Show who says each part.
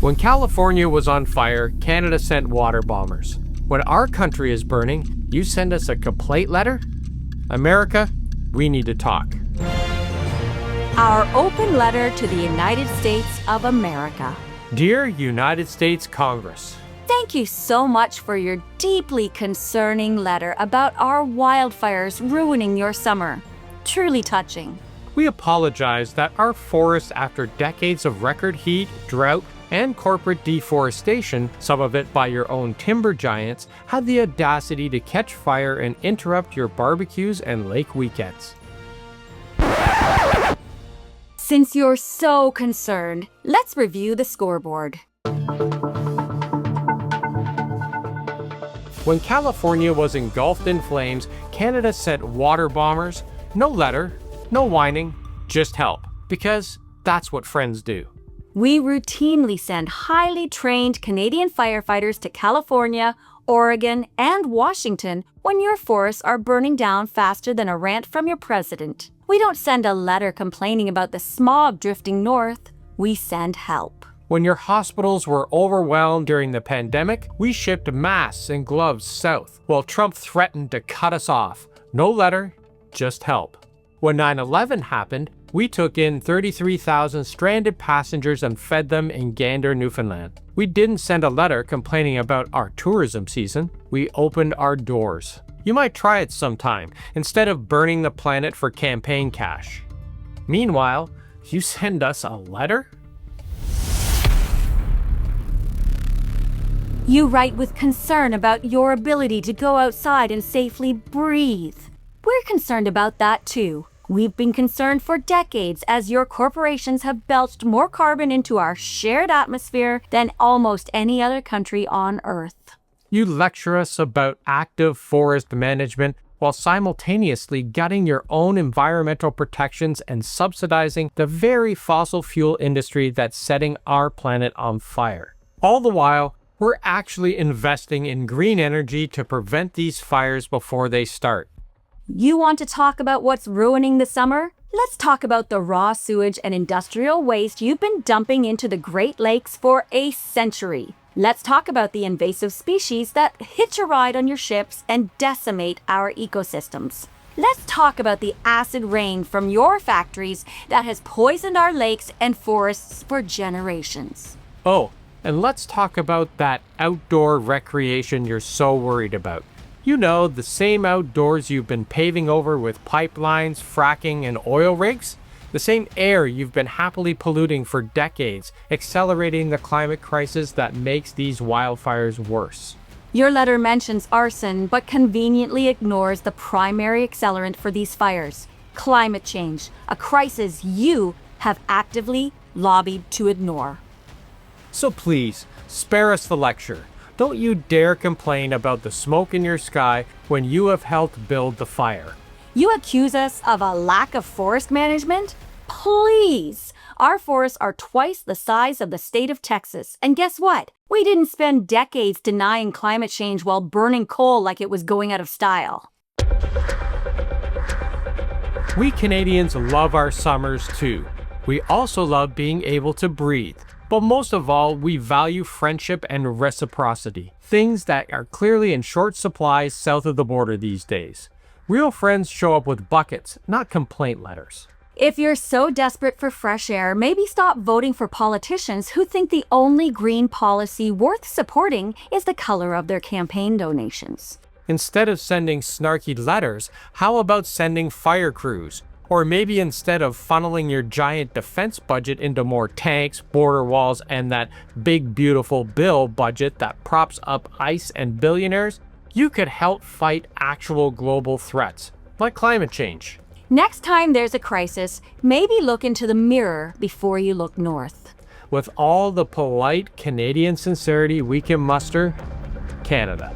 Speaker 1: When California was on fire, Canada sent water bombers. When our country is burning, you send us a complaint letter? America, we need to talk.
Speaker 2: Our open letter to the United States of America.
Speaker 1: Dear United States Congress,
Speaker 2: Thank you so much for your deeply concerning letter about our wildfires ruining your summer. Truly touching.
Speaker 1: we apologize that our forests, after decades of record heat, drought, and corporate deforestation, some of it by your own timber giants, had the audacity to catch fire and interrupt your barbecues and lake weekends.
Speaker 2: Since you're so concerned, let's review the scoreboard.
Speaker 1: When California was engulfed in flames, Canada sent water bombers. No letter, no whining, just help. Because that's what friends do.
Speaker 2: We routinely send highly trained Canadian firefighters to California, Oregon, and Washington when your forests are burning down faster than a rant from your president. We don't send a letter complaining about the smog drifting north. We send help.
Speaker 1: When your hospitals were overwhelmed during the pandemic, we shipped masks and gloves south, while Trump threatened to cut us off. No letter, just help. When 9/11 happened, we took in 33,000 stranded passengers and fed them in Gander, Newfoundland. We didn't send a letter complaining about our tourism season. We opened our doors. You might try it sometime, instead of burning the planet for campaign cash. Meanwhile, you send us a letter?
Speaker 2: You write with concern about your ability to go outside and safely breathe. We're concerned about that too. We've been concerned for decades as your corporations have belched more carbon into our shared atmosphere than almost any other country on Earth.
Speaker 1: You lecture us about active forest management while simultaneously gutting your own environmental protections and subsidizing the very fossil fuel industry that's setting our planet on fire. All the while, we're actually investing in green energy to prevent these fires before they start.
Speaker 2: You want to talk about what's ruining the summer? Let's talk about the raw sewage and industrial waste you've been dumping into the Great Lakes for a century. Let's talk about the invasive species that hitch a ride on your ships and decimate our ecosystems. Let's talk about the acid rain from your factories that has poisoned our lakes and forests for generations.
Speaker 1: Oh, and let's talk about that outdoor recreation you're so worried about. You know, the same outdoors you've been paving over with pipelines, fracking, and oil rigs? The same air you've been happily polluting for decades, accelerating the climate crisis that makes these wildfires worse.
Speaker 2: Your letter mentions arson, but conveniently ignores the primary accelerant for these fires: climate change, a crisis you have actively lobbied to ignore.
Speaker 1: So please, spare us the lecture. Don't you dare complain about the smoke in your sky when you have helped build the fire.
Speaker 2: You accuse us of a lack of forest management? Please! Our forests are twice the size of the state of Texas. And guess what? We didn't spend decades denying climate change while burning coal like it was going out of style.
Speaker 1: We Canadians love our summers too. We also love being able to breathe. But most of all, we value friendship and reciprocity, things that are clearly in short supply south of the border these days. Real friends show up with buckets, not complaint letters.
Speaker 2: If you're so desperate for fresh air, maybe stop voting for politicians who think the only green policy worth supporting is the color of their campaign donations.
Speaker 1: Instead of sending snarky letters, how about sending fire crews? Or maybe instead of funneling your giant defense budget into more tanks, border walls, and that big beautiful bill budget that props up ICE and billionaires, you could help fight actual global threats, like climate change.
Speaker 2: Next time there's a crisis, maybe look into the mirror before you look north.
Speaker 1: With all the polite Canadian sincerity we can muster, Canada.